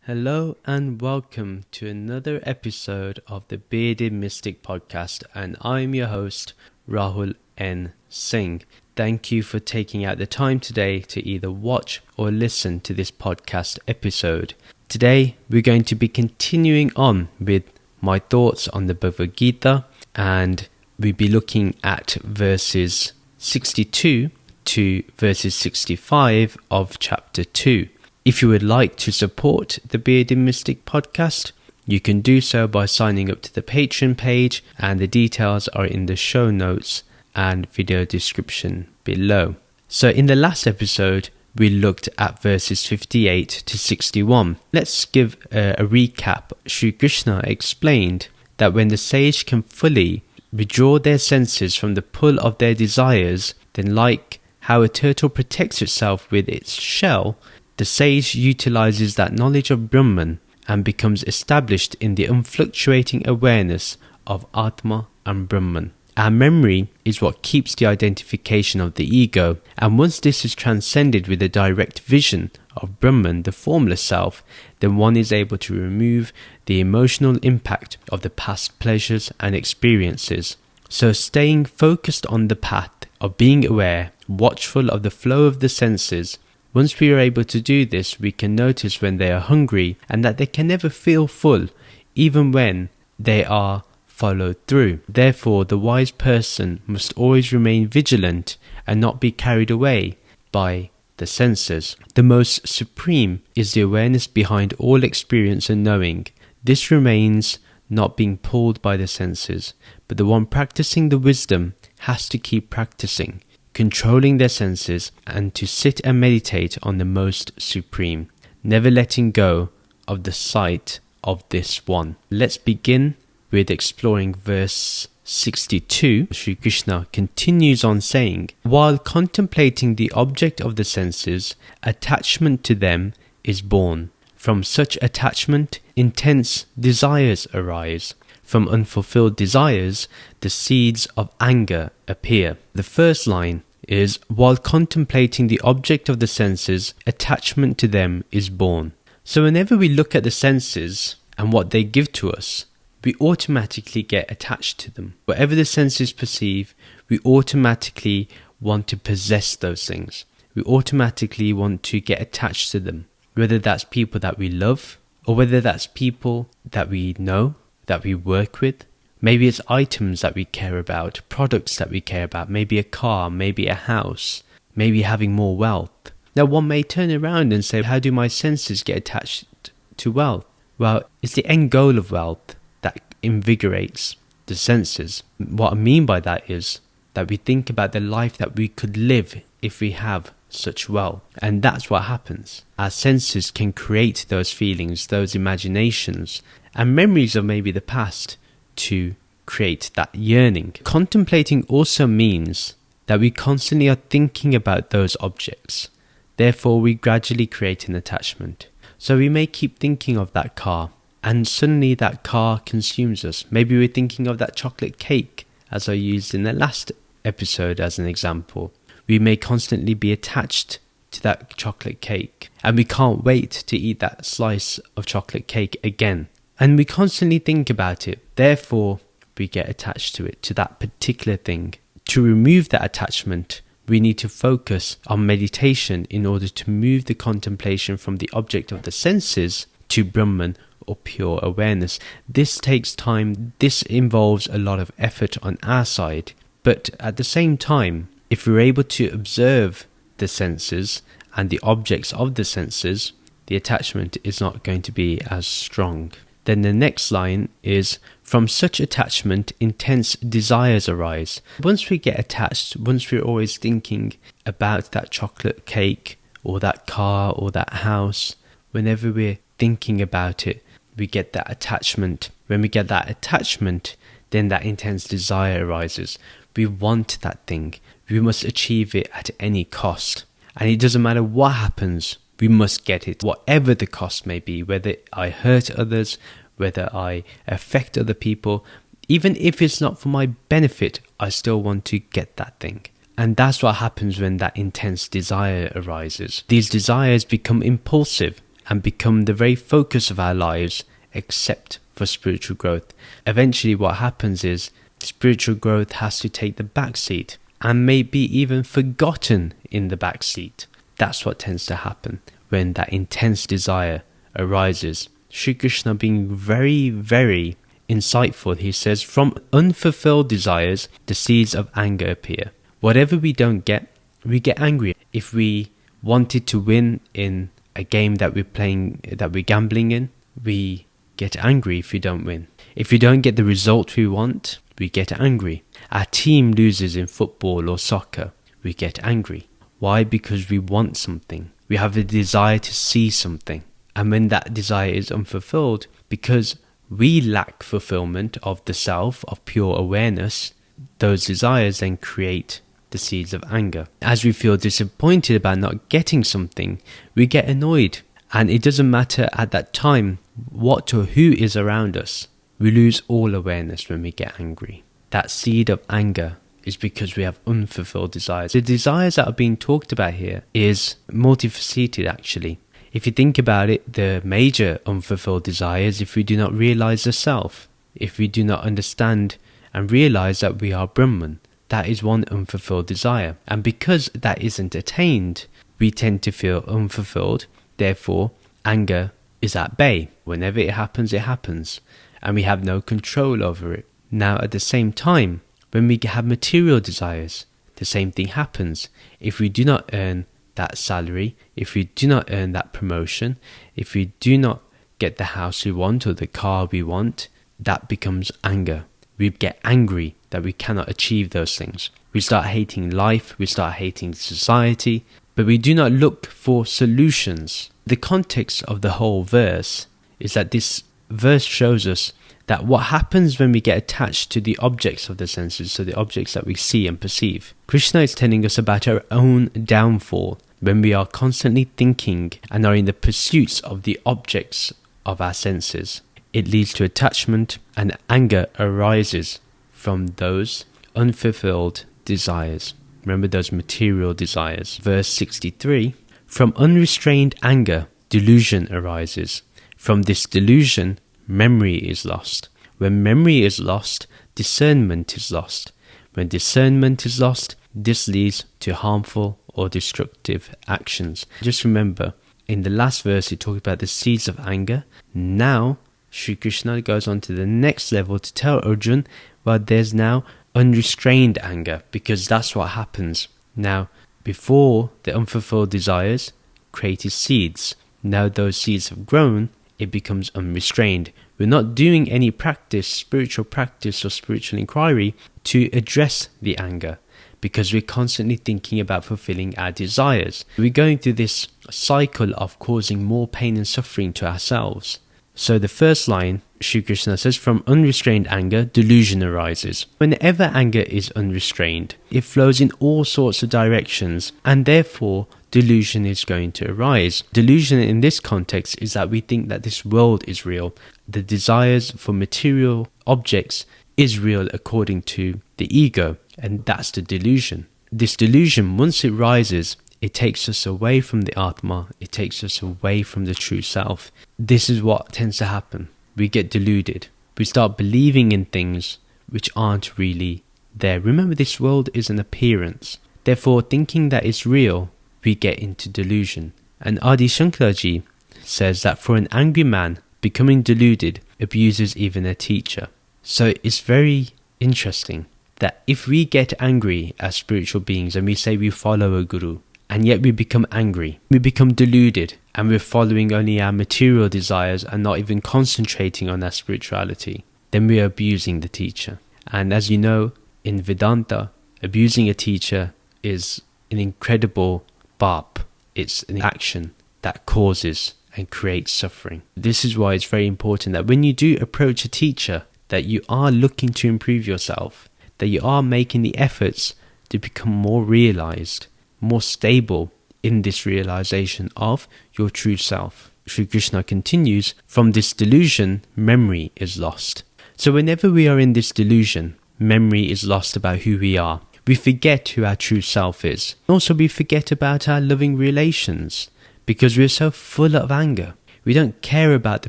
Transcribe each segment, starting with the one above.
Hello and welcome to another episode of the Bearded Mystic Podcast, and I'm your host, Rahul N. Singh. Thank you for taking out the time today to either watch or listen to this podcast episode. Today, we're going to be continuing on with my thoughts on the Bhagavad Gita, and we'll be looking at verses 62 to verses 65 of chapter 2. If you would like to support the Bearded Mystic podcast, you can do so by signing up to the Patreon page, and the details are in the show notes and video description below. So in the last episode, we looked at verses 58 to 61. Let's give a recap. Shri Krishna explained that when the sage can fully withdraw their senses from the pull of their desires, then like how a turtle protects itself with its shell, the sage utilizes that knowledge of Brahman and becomes established in the unfluctuating awareness of Atma and Brahman. Our memory is what keeps the identification of the ego, and once this is transcended with a direct vision of Brahman, the formless self, then one is able to remove the emotional impact of the past pleasures and experiences. So staying focused on the path of being aware, watchful of the flow of the senses. Once we are able to do this, we can notice when they are hungry and that they can never feel full, even when they are followed through. Therefore, the wise person must always remain vigilant and not be carried away by the senses. The most supreme is the awareness behind all experience and knowing. This remains not being pulled by the senses, but the one practicing the wisdom has to keep practicing, controlling their senses, and to sit and meditate on the most supreme, never letting go of the sight of this one. Let's begin with exploring verse 62. Shri Krishna continues on saying, while contemplating the object of the senses, attachment to them is born. From such attachment, intense desires arise. From unfulfilled desires, the seeds of anger appear. The first line is, while contemplating the object of the senses, attachment to them is born. So whenever we look at the senses and what they give to us, we automatically get attached to them. Whatever the senses perceive, we automatically want to possess those things. We automatically want to get attached to them. Whether that's people that we love, or whether that's people that we know, that we work with. Maybe it's items that we care about, products that we care about, maybe a car, maybe a house, maybe having more wealth. Now one may turn around and say, how do my senses get attached to wealth? Well, it's the end goal of wealth that invigorates the senses. What I mean by that is that we think about the life that we could live if we have such wealth. And that's what happens. Our senses can create those feelings, those imaginations, and memories of maybe the past to create that yearning. Contemplating also means that we constantly are thinking about those objects. Therefore, we gradually create an attachment. So we may keep thinking of that car, and suddenly that car consumes us. Maybe we're thinking of that chocolate cake, as I used in the last episode as an example. We may constantly be attached to that chocolate cake, and we can't wait to eat that slice of chocolate cake again. And we constantly think about it. Therefore, we get attached to it, to that particular thing. To remove that attachment, we need to focus on meditation in order to move the contemplation from the object of the senses to Brahman or pure awareness. This takes time. This involves a lot of effort on our side. But at the same time, if we're able to observe the senses and the objects of the senses, the attachment is not going to be as strong. Then the next line is, from such attachment, intense desires arise. Once we get attached, once we're always thinking about that chocolate cake or that car or that house, whenever we're thinking about it, we get that attachment. When we get that attachment, then that intense desire arises. We want that thing. We must achieve it at any cost. And it doesn't matter what happens, we must get it, whatever the cost may be, whether I hurt others, whether I affect other people. Even if it's not for my benefit, I still want to get that thing. And that's what happens when that intense desire arises. These desires become impulsive and become the very focus of our lives, except for spiritual growth. Eventually what happens is spiritual growth has to take the back seat and may be even forgotten in the back seat. That's what tends to happen when that intense desire arises. Shri Krishna, being very, very insightful, he says, from unfulfilled desires, the seeds of anger appear. Whatever we don't get, we get angry. If we wanted to win in a game that we're playing, that we're gambling in, we get angry if we don't win. If we don't get the result we want, we get angry. Our team loses in football or soccer, we get angry. Why? Because we want something. We have a desire to see something. And when that desire is unfulfilled, because we lack fulfillment of the self, of pure awareness, those desires then create the seeds of anger. As we feel disappointed about not getting something, we get annoyed. And it doesn't matter at that time what or who is around us. We lose all awareness when we get angry. That seed of anger is because we have unfulfilled desires. The desires that are being talked about here is multifaceted actually. If you think about it, the major unfulfilled desires, if we do not realize the self, if we do not understand and realize that we are Brahman, that is one unfulfilled desire. And because that isn't attained, we tend to feel unfulfilled. Therefore, anger is at bay. Whenever it happens, and we have no control over it. Now, at the same time, when we have material desires, the same thing happens. If we do not earn that salary, if we do not earn that promotion, if we do not get the house we want or the car we want, that becomes anger. We get angry that we cannot achieve those things. We start hating life, we start hating society, but we do not look for solutions. The context of the whole verse is that this verse shows us that what happens when we get attached to the objects of the senses, so the objects that we see and perceive. Krishna is telling us about our own downfall when we are constantly thinking and are in the pursuits of the objects of our senses. It leads to attachment, and anger arises from those unfulfilled desires. Remember those material desires. Verse 63, from unrestrained anger, delusion arises. From this delusion, memory is lost. When memory is lost, discernment is lost. When discernment is lost, this leads to harmful or destructive actions. Just remember, in the last verse, he talked about the seeds of anger. Now, Shri Krishna goes on to the next level to tell Arjuna, well, there's now unrestrained anger, because that's what happens. Now, before the unfulfilled desires created seeds. Now those seeds have grown, it becomes unrestrained. We're not doing any practice, spiritual practice or spiritual inquiry to address the anger, because we're constantly thinking about fulfilling our desires. We're going through this cycle of causing more pain and suffering to ourselves. So the first line, Shri Krishna says, from unrestrained anger, delusion arises. Whenever anger is unrestrained, it flows in all sorts of directions, and therefore delusion is going to arise. Delusion in this context is that we think that this world is real. The desires for material objects is real according to the ego, and that's the delusion. This delusion, once it rises, it takes us away from the Atma, it takes us away from the true self. This is what tends to happen. We get deluded. We start believing in things which aren't really there. Remember, this world is an appearance. Therefore, thinking that it's real, we get into delusion. And Adi Shankaraji says that for an angry man, becoming deluded abuses even a teacher. So it's very interesting that if we get angry as spiritual beings and we say we follow a guru, and yet we become angry, we become deluded, and we're following only our material desires and not even concentrating on our spirituality, then we are abusing the teacher. And as you know, in Vedanta, abusing a teacher is an incredible bap. It's an action that causes and creates suffering. This is why it's very important that when you do approach a teacher, that you are looking to improve yourself, that you are making the efforts to become more realized, more stable in this realization of your true self. Shri Krishna continues, from this delusion, memory is lost. So whenever we are in this delusion, memory is lost about who we are. We forget who our true self is. Also, we forget about our loving relations because we're so full of anger. We don't care about the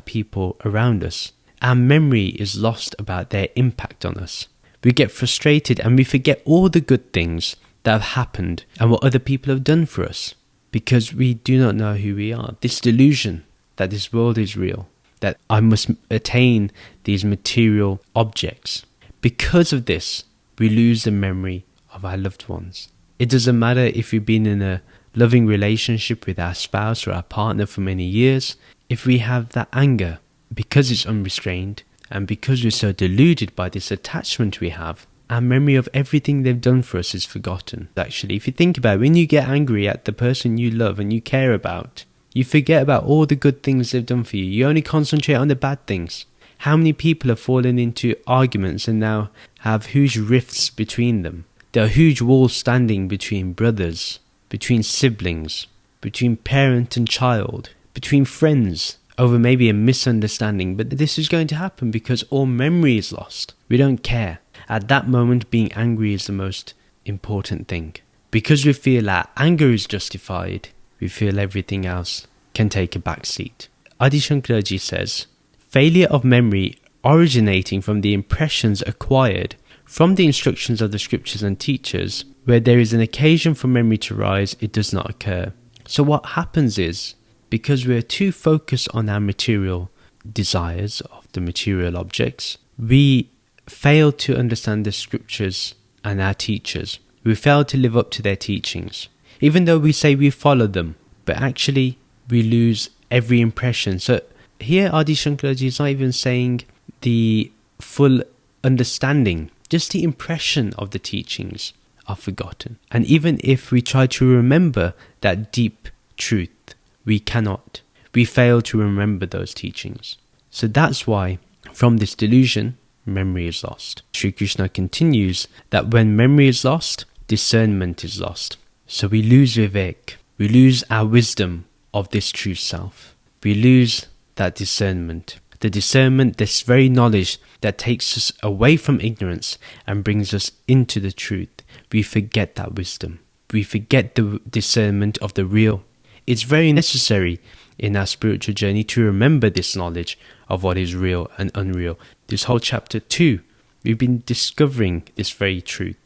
people around us. Our memory is lost about their impact on us. We get frustrated and we forget all the good things that have happened and what other people have done for us, because we do not know who we are. This delusion that this world is real, that I must attain these material objects. Because of this, we lose the memory of our loved ones. It doesn't matter if we've been in a loving relationship with our spouse or our partner for many years. If we have that anger, because it's unrestrained, and because we're so deluded by this attachment we have, our memory of everything they've done for us is forgotten. Actually, if you think about it, when you get angry at the person you love and you care about, you forget about all the good things they've done for you. You only concentrate on the bad things. How many people have fallen into arguments and now have huge rifts between them? There are huge walls standing between brothers, between siblings, between parent and child, between friends, over maybe a misunderstanding. But this is going to happen because all memory is lost. We don't care. At that moment, being angry is the most important thing. Because we feel that anger is justified, we feel everything else can take a back seat. Adi Shankaraji says, failure of memory originating from the impressions acquired from the instructions of the scriptures and teachers, where there is an occasion for memory to rise, it does not occur. So what happens is, because we're too focused on our material desires of the material objects, we fail to understand the scriptures and our teachers. We fail to live up to their teachings. Even though we say we follow them, but actually we lose every impression. So here Adi Shankaraji is not even saying the full understanding, just the impression of the teachings are forgotten. And even if we try to remember that deep truth, we cannot. We fail to remember those teachings. So that's why, from this delusion, memory is lost. Shri Krishna continues that when memory is lost, discernment is lost. So we lose vivek. We lose our wisdom of this true self. We lose that discernment. The discernment, this very knowledge that takes us away from ignorance and brings us into the truth. We forget that wisdom. We forget the discernment of the real. It's very necessary in our spiritual journey to remember this knowledge of what is real and unreal. This whole chapter 2, we've been discovering this very truth.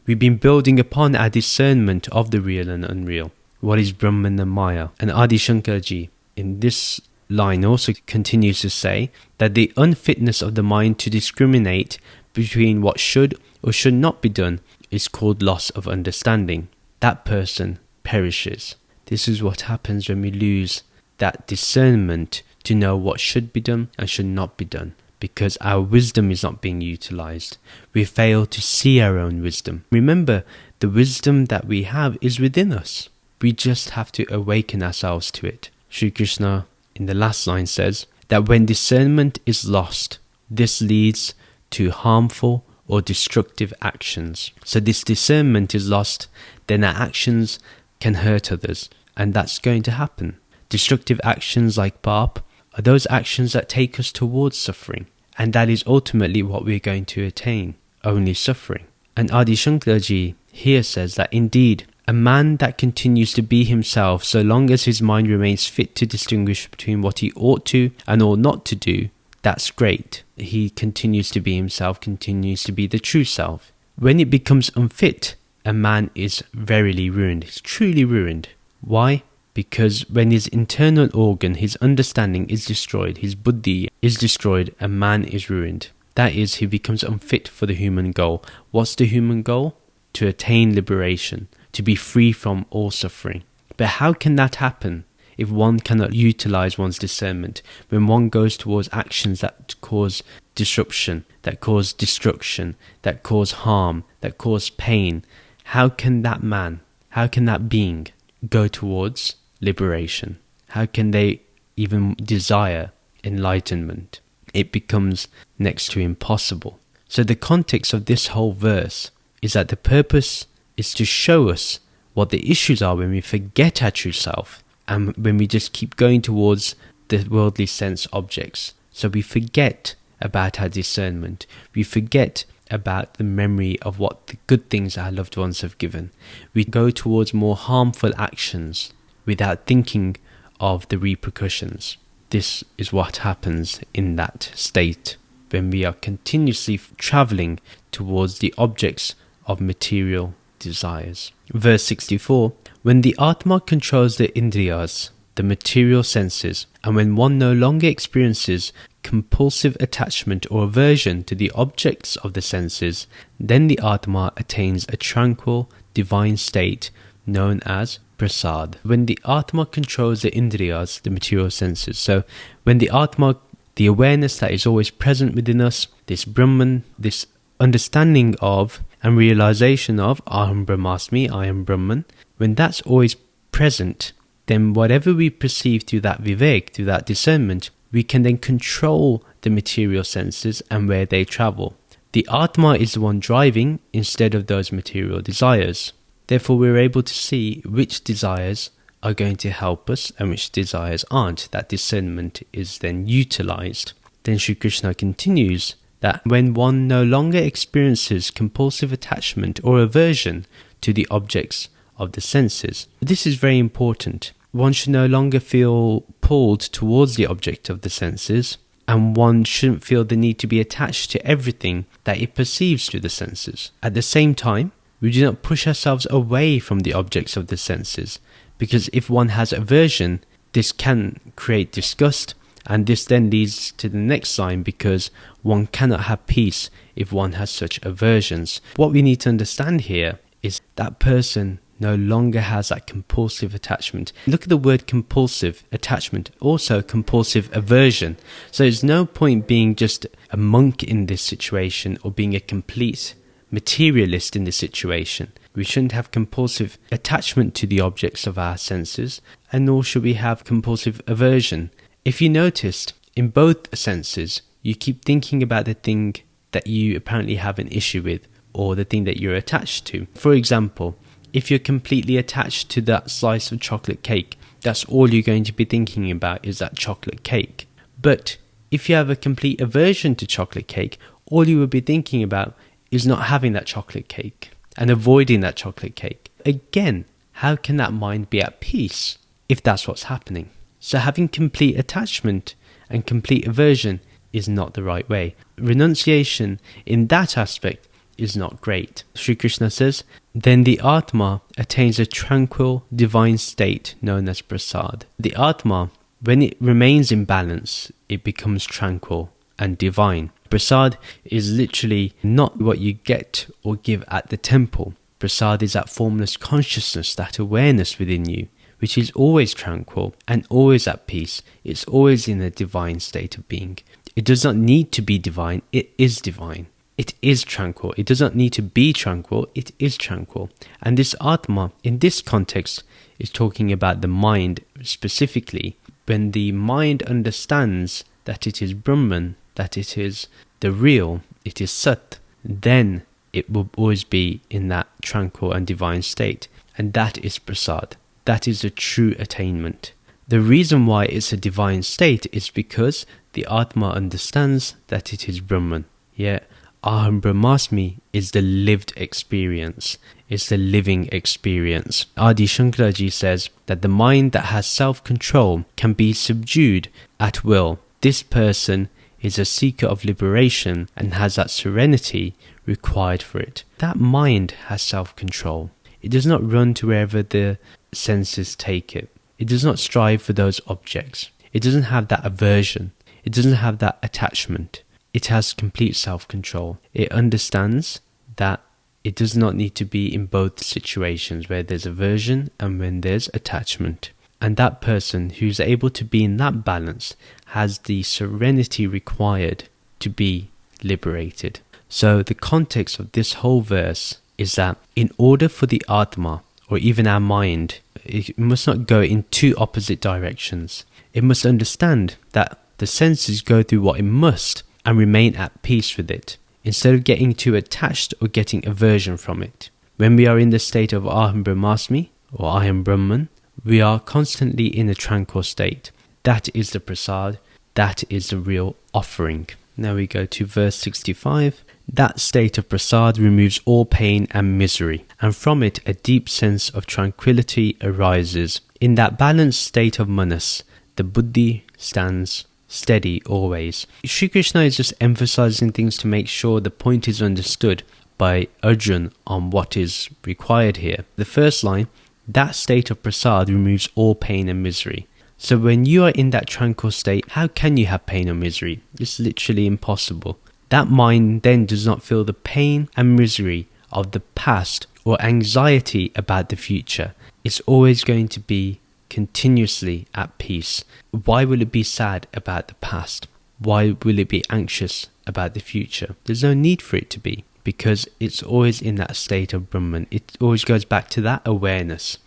We've been building upon our discernment of the real and unreal. What is Brahman and Maya? And Adi Shankaraji, in this line, also continues to say that the unfitness of the mind to discriminate between what should or should not be done is called loss of understanding. That person perishes. This is what happens when we lose that discernment to know what should be done and should not be done, because our wisdom is not being utilized. We fail to see our own wisdom. Remember, the wisdom that we have is within us. We just have to awaken ourselves to it. Shri Krishna in the last line says that when discernment is lost, this leads to harmful or destructive actions. So this discernment is lost, then our actions can hurt others, and that's going to happen. Destructive actions like pap are those actions that take us towards suffering, and that is ultimately what we're going to attain, only suffering. And Adi Shankaraji here says that indeed, a man that continues to be himself so long as his mind remains fit to distinguish between what he ought to and ought not to do, that's great. He continues to be himself, continues to be the true self. When it becomes unfit, a man is verily ruined. He's truly ruined. Why? Because when his internal organ, his understanding is destroyed, his buddhi is destroyed, a man is ruined. That is, he becomes unfit for the human goal. What's the human goal? To attain liberation, to be free from all suffering. But how can that happen if one cannot utilize one's discernment, when one goes towards actions that cause disruption, that cause destruction, that cause harm, that cause pain? How can that man, how can that being go towards liberation? How can they even desire enlightenment? It becomes next to impossible. So the context of this whole verse is that the purpose is to show us what the issues are when we forget our true self and when we just keep going towards the worldly sense objects. So we forget about our discernment. We forget about the memory of what the good things our loved ones have given. We go towards more harmful actions without thinking of the repercussions. This is what happens in that state when we are continuously traveling towards the objects of material desires. Verse 64, when the Atma controls the Indriyas, the material senses, and when one no longer experiences compulsive attachment or aversion to the objects of the senses, then the Atma attains a tranquil, divine state known as prasad. When the Atma controls the Indriyas, the material senses, so when the Atma, the awareness that is always present within us, this Brahman, this understanding of and realization of Aham Brahmasmi, I am Brahman, when that's always present, then whatever we perceive through that vivek, through that discernment, we can then control the material senses and where they travel. The Atma is the one driving instead of those material desires. Therefore, we're able to see which desires are going to help us and which desires aren't. That discernment is then utilized. Then Shri Krishna continues that when one no longer experiences compulsive attachment or aversion to the objects of the senses, this is very important. One should no longer feel pulled towards the object of the senses, and one shouldn't feel the need to be attached to everything that it perceives through the senses. At the same time, we do not push ourselves away from the objects of the senses, because if one has aversion, this can create disgust, and this then leads to the next line, because one cannot have peace if one has such aversions. What we need to understand here is that person no longer has that compulsive attachment. Look at the word compulsive attachment, also compulsive aversion. So there's no point being just a monk in this situation or being a complete materialist in this situation. We shouldn't have compulsive attachment to the objects of our senses, and nor should we have compulsive aversion. If you noticed, in both senses, you keep thinking about the thing that you apparently have an issue with, or the thing that you're attached to. For example, if you're completely attached to that slice of chocolate cake, that's all you're going to be thinking about is that chocolate cake. But if you have a complete aversion to chocolate cake, all you will be thinking about is not having that chocolate cake and avoiding that chocolate cake. Again, how can that mind be at peace if that's what's happening? So having complete attachment and complete aversion is not the right way. Renunciation in that aspect is not great. Shri Krishna says, then the Atma attains a tranquil, divine state known as prasad. The Atma, when it remains in balance, it becomes tranquil and divine. Prasad is literally not what you get or give at the temple. Prasad is that formless consciousness, that awareness within you, which is always tranquil and always at peace. It's always in a divine state of being. It does not need to be divine, it is divine. It is tranquil. It does not need to be tranquil, it is tranquil. And this Atma, in this context, is talking about the mind specifically. When the mind understands that it is Brahman, that it is the real, it is Sat, then it will always be in that tranquil and divine state. And that is Prasad. That is a true attainment. The reason why it's a divine state is because the Atma understands that it is Brahman. Yet, Aham Brahmasmi is the lived experience. It's the living experience. Adi Shankaraji says that the mind that has self-control can be subdued at will. This person is a seeker of liberation and has that serenity required for it. That mind has self-control. It does not run to wherever the senses take it. It does not strive for those objects. It doesn't have that aversion. It doesn't have that attachment. It has complete self-control. It understands that it does not need to be in both situations where there's aversion and when there's attachment. And that person who's able to be in that balance has the serenity required to be liberated. So the context of this whole verse is that in order for the Atma, or even our mind, it must not go in two opposite directions. It must understand that the senses go through what it must and remain at peace with it, instead of getting too attached or getting aversion from it. When we are in the state of Aham Brahmasmi, or I am Brahman, we are constantly in a tranquil state. That is the prasad, that is the real offering. Now we go to verse 65. That state of prasad removes all pain and misery, and from it a deep sense of tranquility arises. In that balanced state of manas, the the buddhi stands steady always. Shri Krishna is just emphasizing things to make sure the point is understood by Arjun on what is required here. The first line, that state of prasad removes all pain and misery. So when you are in that tranquil state, how can you have pain or misery? It's literally impossible. That mind then does not feel the pain and misery of the past or anxiety about the future. It's always going to be continuously at peace. Why will it be sad about the past? Why will it be anxious about the future? There's no need for it to be, because it's always in that state of Brahman. It always goes back to that awareness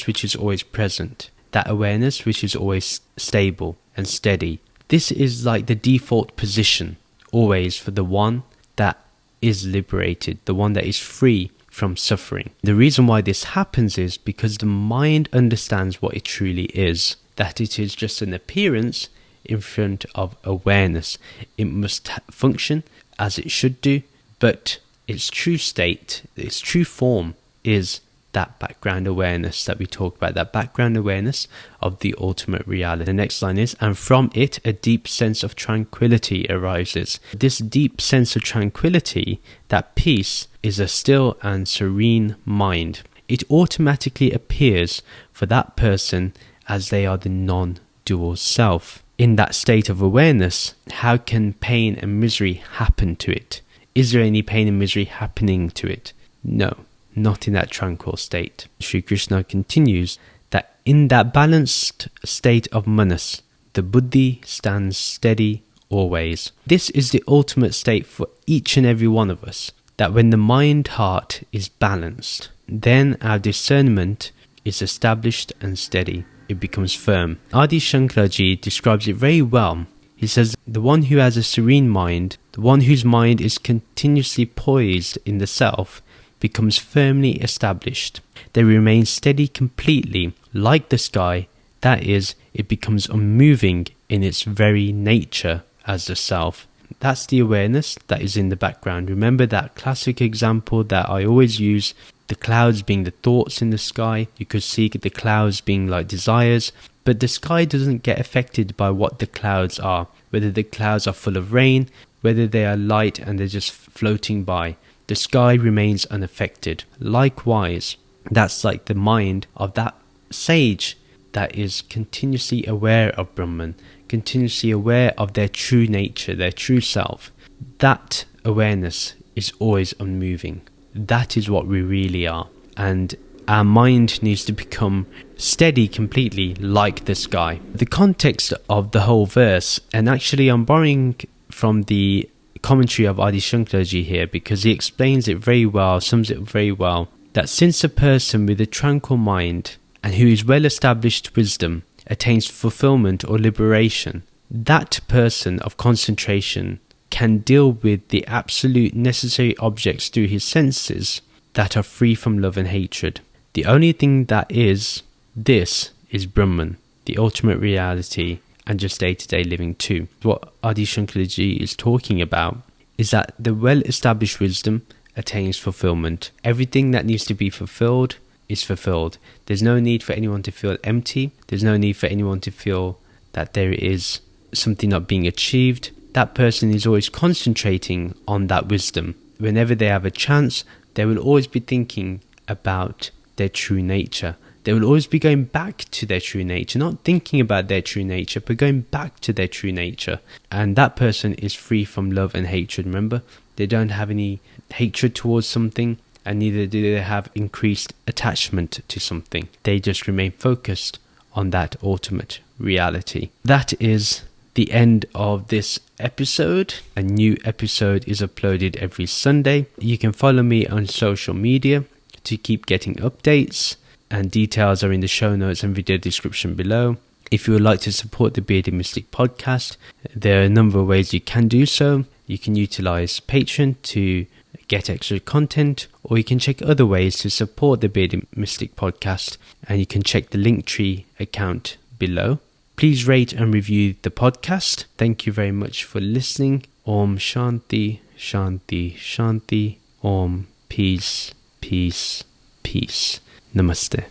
which is always present, that awareness which is always stable and steady. This is like the default position always for the one that is liberated, the one that is free from suffering. The reason why this happens is because the mind understands what it truly is, that it is just an appearance in front of awareness. It must function as it should do, but its true state, its true form is that background awareness that we talk about, that background awareness of the ultimate reality. The next line is, and from it a deep sense of tranquility arises. This deep sense of tranquility, that peace, is a still and serene mind. It automatically appears for that person as they are the non-dual self. In that state of awareness, how can pain and misery happen to it? Is there any pain and misery happening to it? No, not in that tranquil state. Shri Krishna continues that in that balanced state of manas, the buddhi stands steady always. This is the ultimate state for each and every one of us, that when the mind-heart is balanced, then our discernment is established and steady. It becomes firm. Adi Shankaraji describes it very well. He says, the one who has a serene mind, the one whose mind is continuously poised in the self, becomes firmly established. They remain steady completely, like the sky. That is, it becomes unmoving in its very nature as the self. That's the awareness that is in the background. Remember that classic example that I always use, the clouds being the thoughts in the sky. You could see the clouds being like desires, but the sky doesn't get affected by what the clouds are, whether the clouds are full of rain, whether they are light and they're just floating by. The sky remains unaffected. Likewise, that's like the mind of that sage that is continuously aware of Brahman, continuously aware of their true nature, their true self. That awareness is always unmoving. That is what we really are. And our mind needs to become steady completely like the sky. The context of the whole verse, and actually I'm borrowing from the commentary of Adi Shankaraji here because he explains it very well, sums it very well, that since a person with a tranquil mind and who is well established wisdom attains fulfillment or liberation, that person of concentration can deal with the absolute necessary objects through his senses that are free from love and hatred. The only thing that is Brahman, the ultimate reality, and just day-to-day living too. What Adi Shankaraji is talking about is that the well-established wisdom attains fulfillment. Everything that needs to be fulfilled is fulfilled. There's no need for anyone to feel empty. There's no need for anyone to feel that there is something not being achieved. That person is always concentrating on that wisdom. Whenever they have a chance, they will always be thinking about their true nature. They will always be going back to their true nature, not thinking about their true nature, but going back to their true nature. And that person is free from love and hatred. Remember, they don't have any hatred towards something, and neither do they have increased attachment to something. They just remain focused on that ultimate reality. That is the end of this episode. A new episode is uploaded every Sunday. You can follow me on social media to keep getting updates, and details are in the show notes and video description below. If you would like to support the Bearded Mystic podcast, there are a number of ways you can do so. You can utilize Patreon to get extra content, or you can check other ways to support the Bearded Mystic podcast, and you can check the Linktree account below. Please rate and review the podcast. Thank you very much for listening. Om Shanti, Shanti, Shanti. Om Peace, Peace, Peace. Namaste.